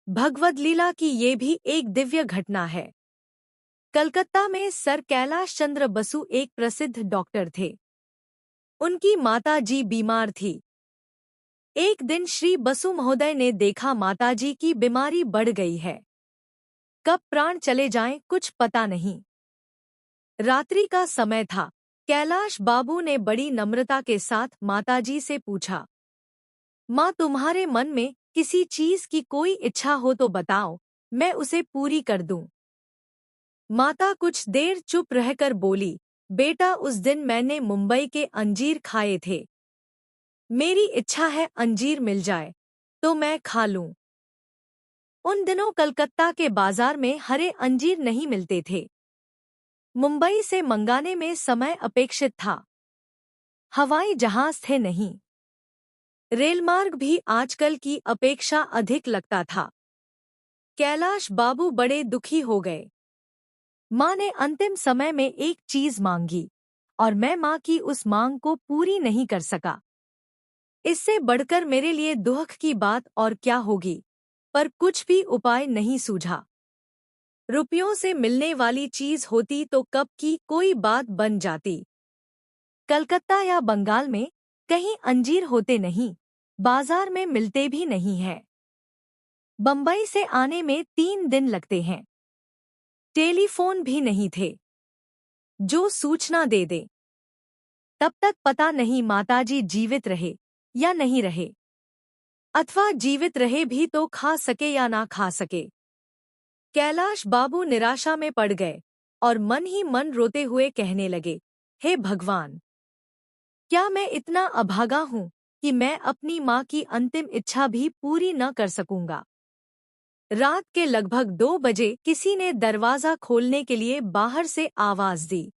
भगवद लीला की ये भी एक दिव्य घटना है। कलकत्ता में सर कैलाश चंद्र बसु एक प्रसिद्ध डॉक्टर थे। उनकी माताजी बीमार थी। एक दिन श्री बसु महोदय ने देखा माताजी की बीमारी बढ़ गई है। कब प्राण चले जाएं कुछ पता नहीं। रात्रि का समय था। कैलाश बाबू ने बड़ी नम्रता के साथ माताजी से पूछा, माँ, तुम्हारे मन में किसी चीज की कोई इच्छा हो तो बताओ, मैं उसे पूरी कर दूं। माता कुछ देर चुप रहकर बोली, बेटा, उस दिन मैंने मुंबई के अंजीर खाए थे। मेरी इच्छा है अंजीर मिल जाए तो मैं खा लूं। उन दिनों कलकत्ता के बाजार में हरे अंजीर नहीं मिलते थे। मुंबई से मंगाने में समय अपेक्षित था। हवाई जहाज थे नहीं। रेलमार्ग भी आजकल की अपेक्षा अधिक लगता था। कैलाश बाबू बड़े दुखी हो गए। माँ ने अंतिम समय में एक चीज मांगी और मैं माँ की उस मांग को पूरी नहीं कर सका। इससे बढ़कर मेरे लिए दुख की बात और क्या होगी, पर कुछ भी उपाय नहीं सूझा। रुपयों से मिलने वाली चीज होती तो कब की कोई बात बन जाती। कलकत्ता या बंगाल में कहीं अंजीर होते नहीं, बाजार में मिलते भी नहीं हैं। बंबई से आने में 3 दिन लगते हैं। टेलीफोन भी नहीं थे जो सूचना दे दे। तब तक पता नहीं माताजी जीवित रहे या नहीं रहे, अथवा जीवित रहे भी तो खा सके या ना खा सके। कैलाश बाबू निराशा में पड़ गए और मन ही मन रोते हुए कहने लगे, हे भगवान, क्या मैं इतना अभागा हूँ कि मैं अपनी माँ की अंतिम इच्छा भी पूरी न कर सकूंगा। रात के लगभग 2 बजे किसी ने दरवाजा खोलने के लिए बाहर से आवाज दी।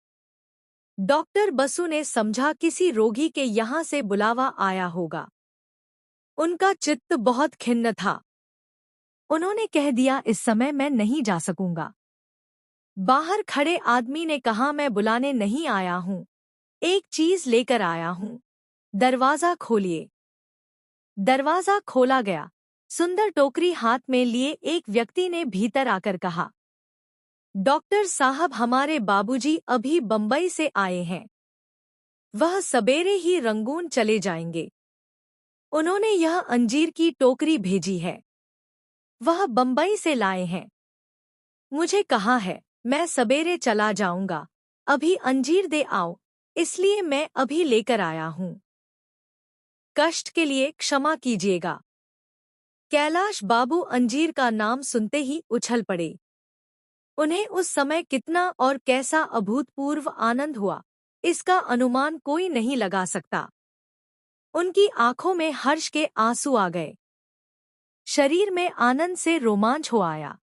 डॉक्टर बसु ने समझा किसी रोगी के यहाँ से बुलावा आया होगा। उनका चित्त बहुत खिन्न था। उन्होंने कह दिया, इस समय मैं नहीं जा सकूंगा। बाहर खड़े आदमी ने कहा, मैं बुलाने नहीं आया हूँ, एक चीज लेकर आया हूँ। दरवाजा खोलिए। दरवाजा खोला गया। सुंदर टोकरी हाथ में लिए एक व्यक्ति ने भीतर आकर कहा, डॉक्टर साहब, हमारे बाबूजी अभी बंबई से आए हैं। वह सबेरे ही रंगून चले जाएंगे। उन्होंने यह अंजीर की टोकरी भेजी है। वह बंबई से लाए हैं। मुझे कहा है मैं सबेरे चला जाऊंगा, अभी अंजीर दे आओ, इसलिए मैं अभी लेकर आया हूँ। कष्ट के लिए क्षमा कीजिएगा। कैलाश बाबू अंजीर का नाम सुनते ही उछल पड़े। उन्हें उस समय कितना और कैसा अभूतपूर्व आनंद हुआ, इसका अनुमान कोई नहीं लगा सकता। उनकी आंखों में हर्ष के आंसू आ गए। शरीर में आनंद से रोमांच हो आया।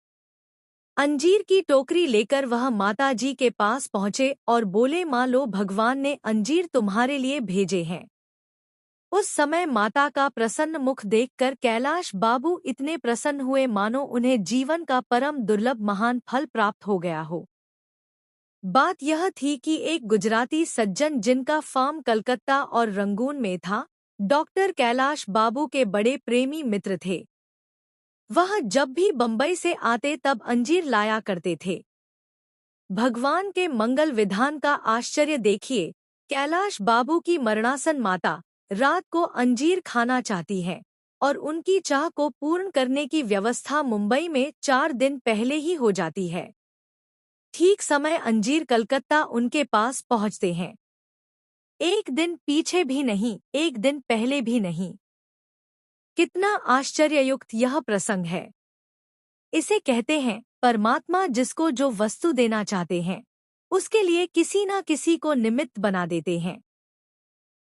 अंजीर की टोकरी लेकर वह माताजी के पास पहुंचे और बोले, माँ लो, भगवान ने अंजीर तुम्हारे लिए भेजे हैं। उस समय माता का प्रसन्न मुख देखकर कैलाश बाबू इतने प्रसन्न हुए मानो उन्हें जीवन का परम दुर्लभ महान फल प्राप्त हो गया हो। बात यह थी कि एक गुजराती सज्जन जिनका फार्म कलकत्ता और रंगून में था, डॉक्टर कैलाश बाबू के बड़े प्रेमी मित्र थे। वह जब भी बंबई से आते तब अंजीर लाया करते थे। भगवान के मंगल विधान का आश्चर्य देखिए। कैलाश बाबू की मरणासन माता रात को अंजीर खाना चाहती है और उनकी चाह को पूर्ण करने की व्यवस्था मुंबई में 4 दिन पहले ही हो जाती है। ठीक समय अंजीर कलकत्ता उनके पास पहुंचते हैं। एक दिन पीछे भी नहीं, एक दिन पहले भी नहीं। कितना आश्चर्ययुक्त यह प्रसंग है। इसे कहते हैं परमात्मा जिसको जो वस्तु देना चाहते हैं उसके लिए किसी न किसी को निमित्त बना देते हैं।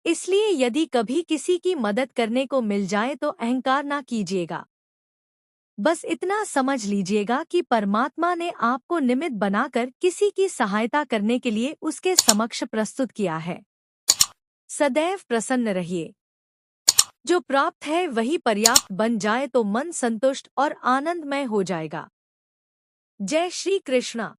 इसलिए यदि कभी किसी की मदद करने को मिल जाए तो अहंकार ना कीजिएगा। बस इतना समझ लीजिएगा कि परमात्मा ने आपको निमित्त बनाकर किसी की सहायता करने के लिए उसके समक्ष प्रस्तुत किया है। सदैव प्रसन्न रहिए। जो प्राप्त है वही पर्याप्त बन जाए तो मन संतुष्ट और आनंदमय हो जाएगा। जय श्री कृष्णा।